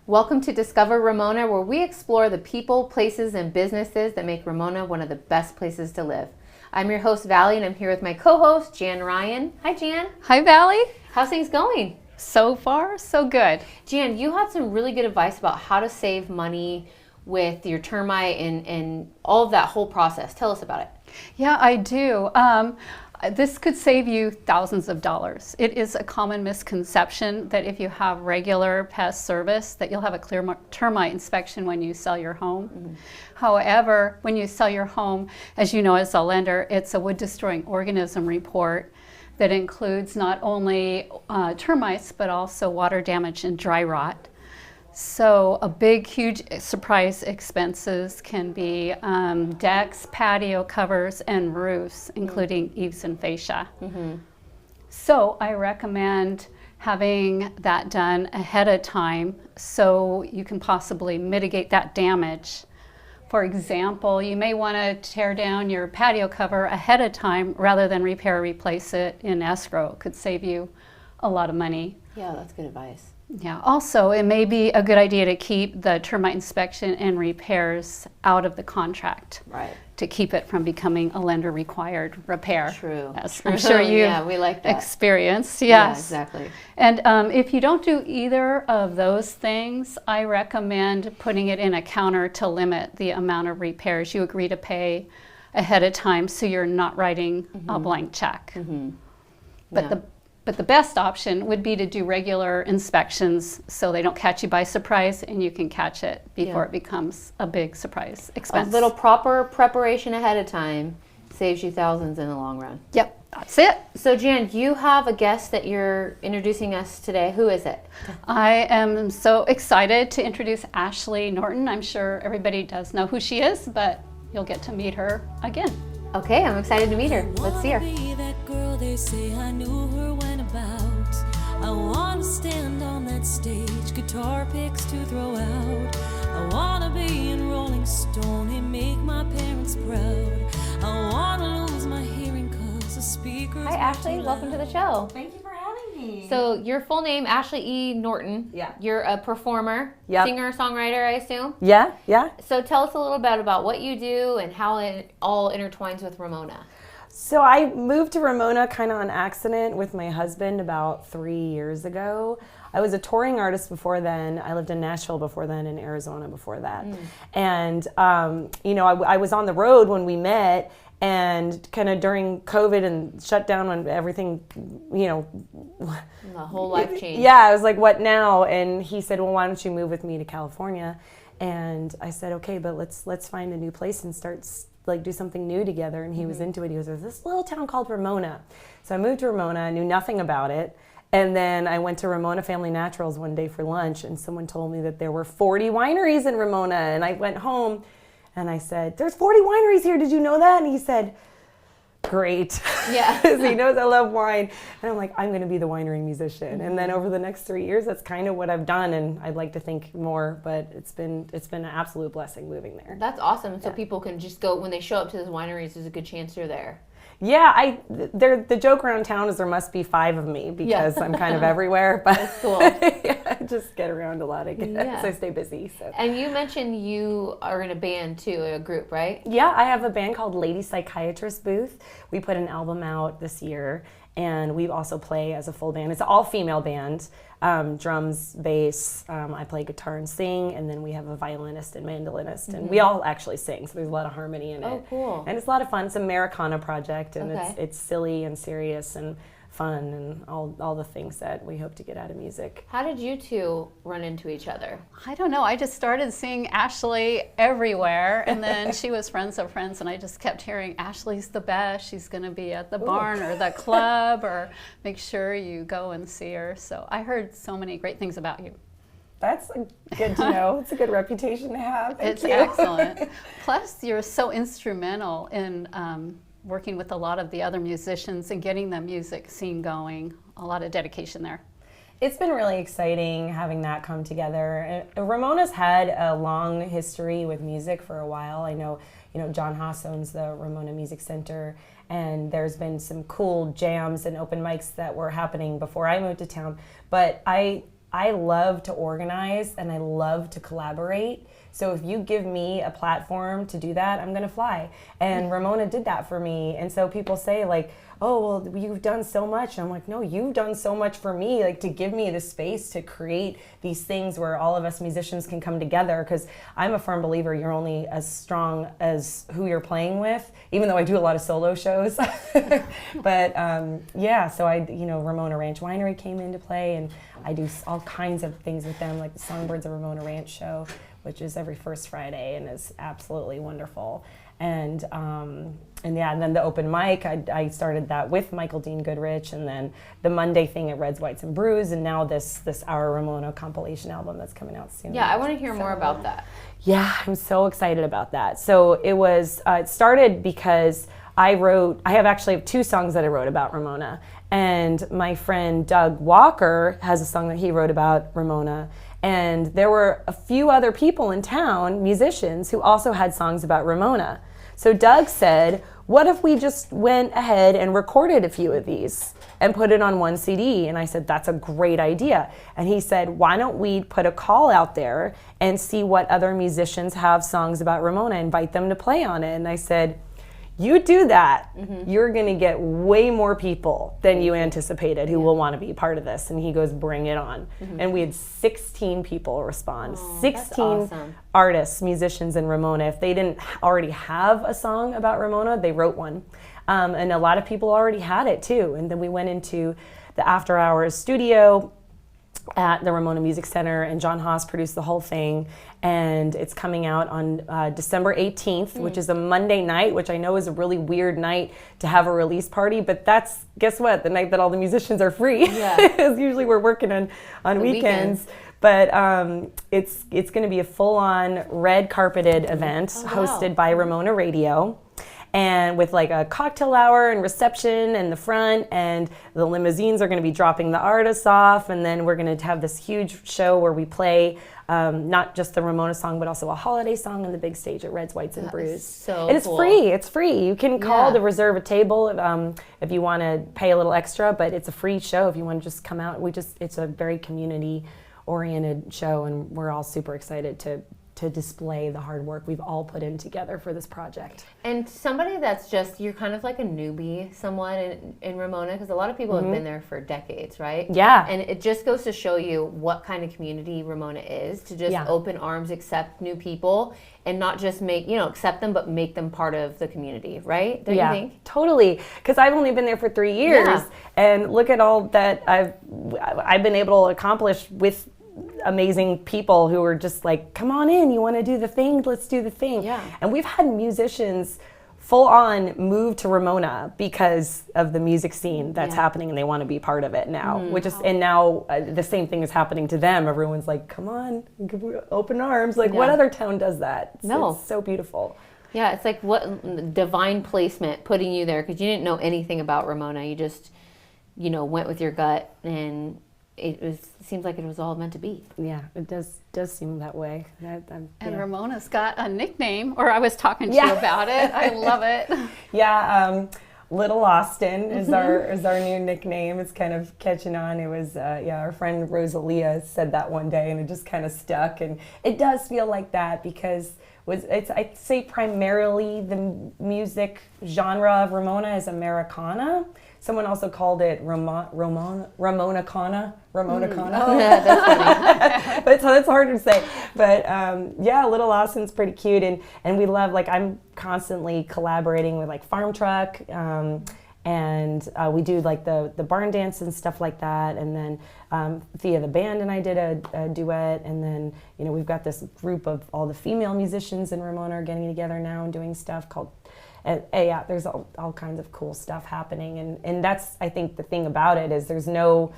Welcome to Discover Ramona, where we explore the people, places, and businesses that make Ramona one of the best places to live. I'm your host, Valley, and I'm here with my co-host, Jan Ryan. Hi, Jan. Hi, Valley. How's things going? So far, so good. Jan, you had some really good advice about how to save money with your termite and all of that whole process. Tell us about it. Yeah, I do. This could save you thousands of dollars. It is a common misconception that if you have regular pest service, that you'll have a clear termite inspection when you sell your home. Mm-hmm. However, when you sell your home, as you know as a lender, it's a wood-destroying organism report that includes not only termites, but also water damage and dry rot. So a big, huge surprise expenses can be decks, patio covers, and roofs, including eaves and fascia. Mm-hmm. So I recommend having that done ahead of time so you can possibly mitigate that damage. For example, you may want to tear down your patio cover ahead of time rather than repair or replace it in escrow. It could save you a lot of money. Yeah, that's good advice. Yeah, also it may be a good idea to keep the termite inspection and repairs out of the contract. Right. To keep it from becoming a lender required repair. True. As I'm sure you we like that. Experienced. Yes. Yeah, exactly. And if you don't do either of those things, I recommend putting it in a counter to limit the amount of repairs you agree to pay ahead of time so you're not writing a blank check. Mm-hmm. But the best option would be to do regular inspections so they don't catch you by surprise and you can catch it before it becomes a big surprise expense. A little proper preparation ahead of time saves you thousands in the long run. Yep, that's it. So Jan, you have a guest that you're introducing us today. Who is it? I am so excited to introduce Ashley Norton. I'm sure everybody does know who she is, but you'll get to meet her again. Okay, I'm excited to meet her. Let's see her. I wanna stand on that stage, guitar picks to throw out. I wanna be in Rolling Stone and make my parents proud. I wanna lose my hearing cause the speakers. Hi Ashley, welcome to the show. Thank you for having me. So your full name, Ashley E. Norton. Yeah. You're a performer, singer, songwriter, I assume? Yeah. So tell us a little bit about what you do and how it all intertwines with Ramona. So I moved to Ramona kind of on accident with my husband about 3 years ago. I was a touring artist before then. I lived in Nashville before then, in Arizona before that. And, I was on the road when we met, and kind of during COVID and shutdown when everything, the whole life changed. Yeah, I was like, what now? And he said, well, why don't you move with me to California? And I said, okay, but let's find a new place and start do something new together. And he was into it. He goes, there's this little town called Ramona. So I moved to Ramona, I knew nothing about it. And then I went to Ramona Family Naturals one day for lunch, and someone told me that there were 40 wineries in Ramona. And I went home and I said, there's 40 wineries here, did you know that? And he said, great. Yeah. Because he knows I love wine. And I'm like, I'm going to be the winery musician. And then over the next 3 years, that's kind of what I've done. And I'd like to think more, but it's been an absolute blessing moving there. That's awesome. So people can just go, when they show up to those wineries, there's a good chance you're there. Yeah, the joke around town is there must be 5 of me because I'm kind of everywhere. But that's cool. I just get around a lot, I guess. So I stay busy. So. And you mentioned you are in a band too, a group, right? Yeah, I have a band called Lady Psychiatrist Booth. We put an album out this year, and we also play as a full band. It's an all-female band, drums, bass. I play guitar and sing, and then we have a violinist and mandolinist, and we all actually sing, so there's a lot of harmony in it. Oh, cool. And it's a lot of fun. It's a Americana project, and it's silly and serious and fun and all the things that we hope to get out of music. How did you two run into each other? I don't know. I just started seeing Ashley everywhere, and then she was friends of friends, and I just kept hearing, Ashley's the best. She's going to be at the barn or the club, or make sure you go and see her. So I heard so many great things about you. That's good to know. It's a good reputation to have. It's excellent. Plus, you're so instrumental in working with a lot of the other musicians and getting the music scene going. A lot of dedication there. It's been really exciting having that come together. Ramona's had a long history with music for a while. I know, John Haas owns the Ramona Music Center, and there's been some cool jams and open mics that were happening before I moved to town. But I I love to organize and I love to collaborate. So if you give me a platform to do that, I'm gonna fly. And Ramona did that for me. And so people say like, oh, well, you've done so much. And I'm like, no, you've done so much for me, like to give me the space to create these things where all of us musicians can come together. Because I'm a firm believer you're only as strong as who you're playing with, even though I do a lot of solo shows. But yeah, so Ramona Ranch Winery came into play, and I do all kinds of things with them, like the Songbirds of Ramona Ranch show, which is every first Friday and is absolutely wonderful. And then the open mic, I started that with Michael Dean Goodrich, and then the Monday thing at Reds, Whites, and Brews, and now this Our Ramona compilation album that's coming out soon. Yeah, I want to hear more about that. Yeah, I'm so excited about that. So it started because I have 2 songs that I wrote about Ramona, and my friend Doug Walker has a song that he wrote about Ramona. And there were a few other people in town, musicians, who also had songs about Ramona. So Doug said, what if we just went ahead and recorded a few of these and put it on one CD? And I said, that's a great idea. And he said, why don't we put a call out there and see what other musicians have songs about Ramona, invite them to play on it. And I said, you do that, you're gonna get way more people than you anticipated who will want to be part of this. And he goes, bring it on. And we had 16 people respond. 16 awesome. Artists, musicians in Ramona. If they didn't already have a song about Ramona, they wrote one. And a lot of people already had it too. And then we went into the After Hours studio at the Ramona Music Center, and John Haas produced the whole thing, and it's coming out on December 18th, which is a Monday night, which I know is a really weird night to have a release party, but that's, guess what, the night that all the musicians are free. Yeah. Because usually we're working on weekends. But it's going to be a full-on red carpeted event hosted by Ramona Radio. And with like a cocktail hour and reception in the front, and the limousines are going to be dropping the artists off, and then we're going to have this huge show where we play not just the Ramona song, but also a holiday song on the big stage at Reds, Whites, and Brews. So and it's cool. free. It's free. You can call to reserve a table if you want to pay a little extra, but it's a free show if you want to just come out. It's a very community-oriented show, and we're all super excited to display the hard work we've all put in together for this project. And somebody that's just, you're kind of like a newbie somewhat in Ramona, because a lot of people have been there for decades, right? Yeah. And it just goes to show you what kind of community Ramona is, to just open arms, accept new people, and not just accept them, but make them part of the community, right? Don't you think? Totally. Because I've only been there for 3 years, and look at all that I've been able to accomplish with amazing people who are just like, come on in, you want to do the thing, let's do the thing. Yeah. And we've had musicians full on move to Ramona because of the music scene that's happening, and they want to be part of it now, and now the same thing is happening to them. Everyone's like, come on, open arms. Like, what other town does that? It's so beautiful. Yeah, it's like what divine placement putting you there, because you didn't know anything about Ramona. You just, went with your gut, and it seems like it was all meant to be. Yeah, it does seem that way. And Ramona's got a nickname, or I was talking to you about it. I love it. Yeah, Little Austin is our new nickname. It's kind of catching on. It was our friend Rosalia said that one day, and it just kind of stuck. And it does feel like that because I'd say primarily the music genre of Ramona is Americana. Someone also called it Ramona-cana. Yeah, that's funny. But so that's hard to say. But Little Austin's pretty cute, and we love, like, I'm constantly collaborating with like Farm Truck, and we do like the barn dance and stuff like that. And then Thea the band and I did a duet, and then we've got this group of all the female musicians in Ramona are getting together now and doing stuff called. There's all kinds of cool stuff happening, and that's, I think, the thing about it is there's no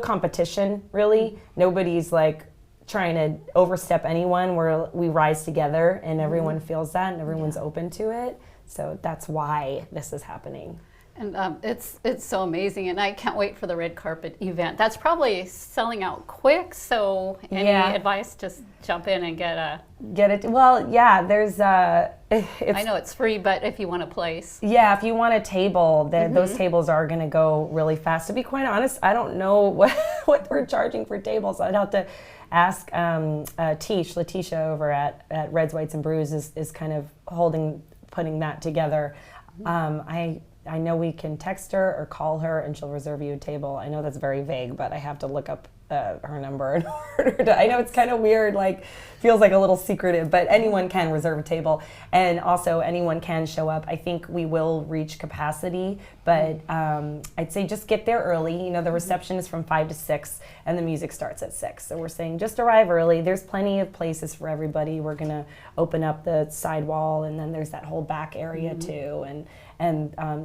competition really. Nobody's like trying to overstep anyone. We rise together, and everyone feels that, and everyone's open to it. So that's why this is happening. And it's so amazing, and I can't wait for the red carpet event. That's probably selling out quick. So, any advice? Just jump in and get it. Well, yeah. There's I know it's free, but if you want a place, yeah, if you want a table, those tables are going to go really fast. To be quite honest, I don't know what we're charging for tables. I'd have to ask Letitia over at Reds, Whites, and Brews is kind of putting that together. I know we can text her or call her and she'll reserve you a table. I know that's very vague, but I have to look up her number in order to, I know it's kind of weird, like feels like a little secretive, but anyone can reserve a table, and also anyone can show up. I think we will reach capacity, but I'd say just get there early. You know, the reception is from 5 to 6 and the music starts at 6. So we're saying just arrive early. There's plenty of places for everybody. We're gonna open up the side wall, and then there's that whole back area too, and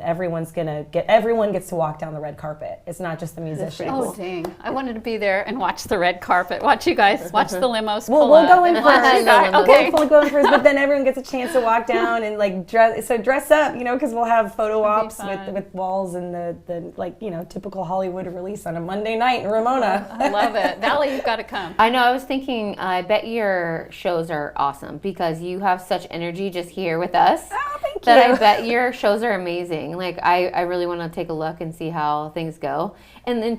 everyone gets to walk down the red carpet. It's not just the musicians. oh dang! I wanted to be there and watch the red carpet. Watch you guys. Watch the limos pull We'll up. go in first. Okay. We'll go in first, but then everyone gets a chance to walk down and like dress up, you know, because we'll have photo ops with walls and the like, you know, typical Hollywood release on a Monday night in Ramona. I love it. Valley, you've got to come. I know. I was thinking, I bet your shows are awesome because you have such energy just here with us. Oh, thank That you. I bet your shows are amazing. Like I really want to take a look and see how things go. And then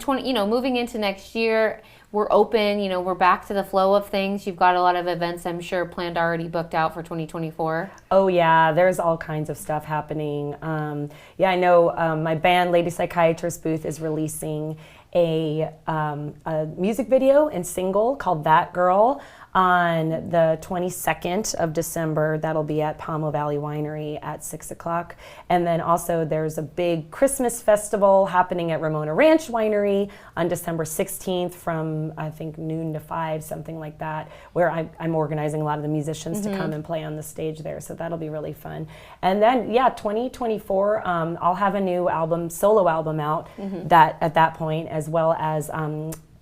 moving into next year, we're open. You know, we're back to the flow of things. You've got a lot of events, I'm sure, planned already booked out for 2024. Oh yeah, there's all kinds of stuff happening. I know my band, Lady Psychiatrist Booth, is releasing a music video and single called That Girl on the 22nd of December. That'll be at Pomo Valley Winery at 6 o'clock. And then also there's a big Christmas festival happening at Ramona Ranch Winery on December 16th from, I think, noon to 5, something like that, where I'm organizing a lot of the musicians to come and play on the stage there. So that'll be really fun. And then, 2024, I'll have a new solo album out at that point, as well as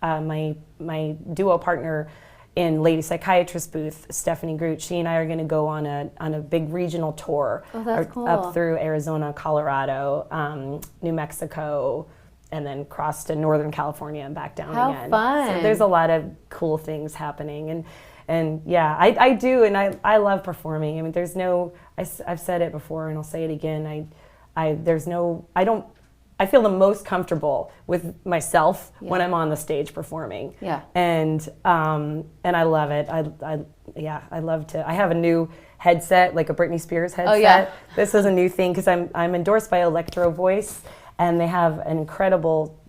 my duo partner in Lady Psychiatrist Booth, Stephanie Groot. She and I are going to go on a big regional tour up through Arizona, Colorado, New Mexico, and then cross to Northern California and back down again. How fun. So there's a lot of cool things happening. And I do, and I love performing. I mean, I've said it before and I'll say it again, I feel the most comfortable with myself when I'm on the stage performing. Yeah. And I love it. I love to. I have a new headset, like a Britney Spears headset. Oh yeah. This is a new thing because I'm endorsed by Electro Voice, and they have an incredible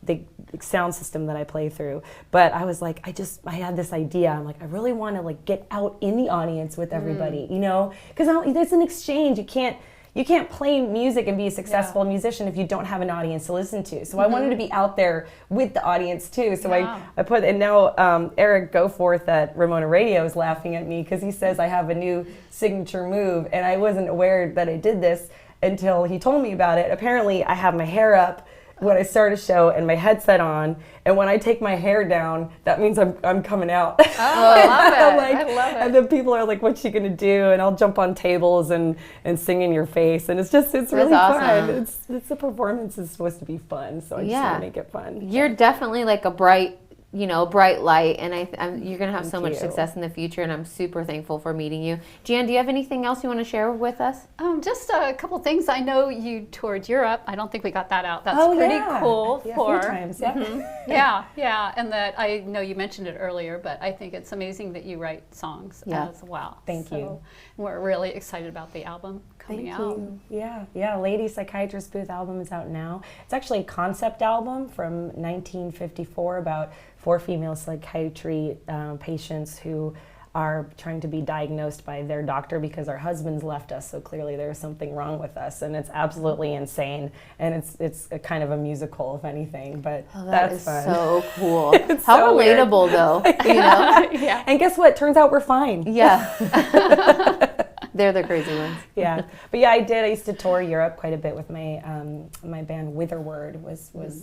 sound system that I play through. But I was like, I had this idea. I'm like, I really want to like get out in the audience with everybody, you know, because there's an exchange. You can't play music and be a successful musician if you don't have an audience to listen to. So I wanted to be out there with the audience too. So I put, and now Eric Goforth at Ramona Radio is laughing at me because he says I have a new signature move, and I wasn't aware that I did this until he told me about it. Apparently I have my hair up when I start a show and my headset on, and when I take my hair down, that means I'm coming out. Oh, I love it. I love it. And then people are like, what's she gonna do? And I'll jump on tables and sing in your face, and it's really awesome. fun. It's the performance is supposed to be fun, so I just want to make it fun. You're definitely like a bright light, and you're going to have so much success in the future, and I'm super thankful for meeting you. Jan, do you have anything else you want to share with us? Just a couple things. I know you toured Europe. I don't think we got that out. That's pretty cool. A few times, yeah, and that I know you mentioned it earlier, but I think it's amazing that you write songs as well. Thank you. We're really excited about the album coming out. Yeah, Lady Psychiatrist Booth album is out now. It's actually a concept album from 1954 about 4 female psychiatry patients who are trying to be diagnosed by their doctor because our husbands left us, so clearly there's something wrong with us, and it's absolutely insane, and it's a kind of a musical, if anything, but that's fun. So cool. How so relatable, though, you know? And guess what? Turns out we're fine. Yeah. They're the crazy ones. Yeah, but yeah, I did. I used to tour Europe quite a bit with my my band Witherword.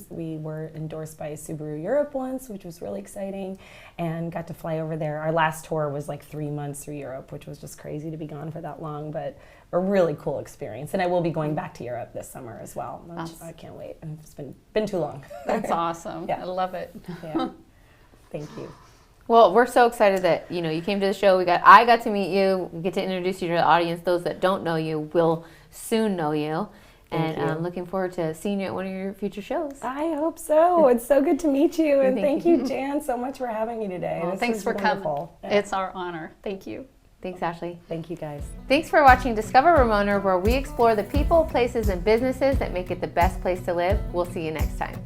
We were endorsed by Subaru Europe once, which was really exciting, and got to fly over there. Our last tour was like 3 months through Europe, which was just crazy to be gone for that long, but a really cool experience. And I will be going back to Europe this summer as well. Which I can't wait. It's been too long. That's awesome. Yeah. I love it. Yeah. Thank you. Well, we're so excited that you came to the show. I got to meet you, get to introduce you to the audience. Those that don't know you will soon know you. Thank And you. I'm looking forward to seeing you at one of your future shows. I hope so. It's so good to meet you, and Thank thank you, Jan, so much for having me today. Well, This thanks was for wonderful. coming. Yeah. It's our honor. Thank you. Thanks, Ashley. Thank you, guys. Thanks for watching Discover Ramona, where we explore the people, places, and businesses that make it the best place to live. We'll see you next time.